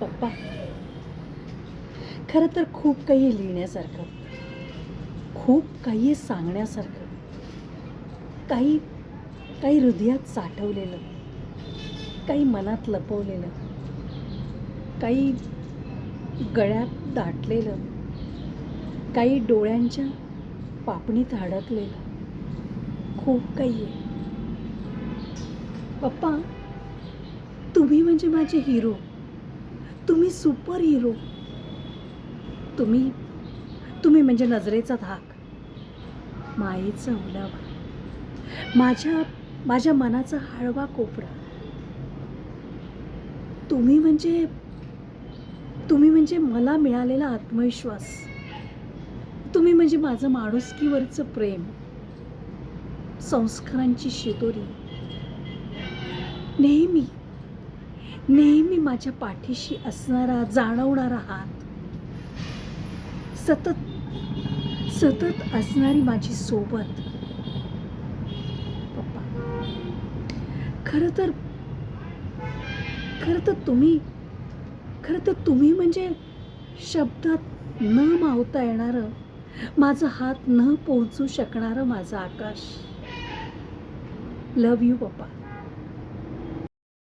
पप्पा, खरं तर खूप काही लिहिण्यासारखं, खूप काही आहे सांगण्यासारखं, काही काही हृदयात साठवलेलं, काही मनात लपवलेलं, काही गळ्यात दाटलेलं, काही डोळ्यांच्या पापणीत अडकलेलं, खूप काही आहे. पप्पा, तुम्ही म्हणजे माझे हिरो, तुम्ही सुपर हिरो. तुम्ही तुम्ही म्हणजे नजरेचा धाक, मायेचा ओलावा, माझ्या माझ्या मनाचा हळवा कोपरा. तुम्ही म्हणजे तुम्ही म्हणजे मला मिळालेला आत्मविश्वास. तुम्ही म्हणजे माझं माणुसकीवरचं प्रेम, संस्कारांची शिदोरी. नेहमी नेहमी माझ्या पाठीशी असणारा, जाणवणारा हात. सतत सतत असणारी माझी सोबत. पप्पा, खरं तर खरं तर तुम्ही खरं तर तुम्ही म्हणजे शब्दात न मावता येणारं, माझा हात न पोहोचू शकणारं माझं आकाश. लव्ह यू पप्पा.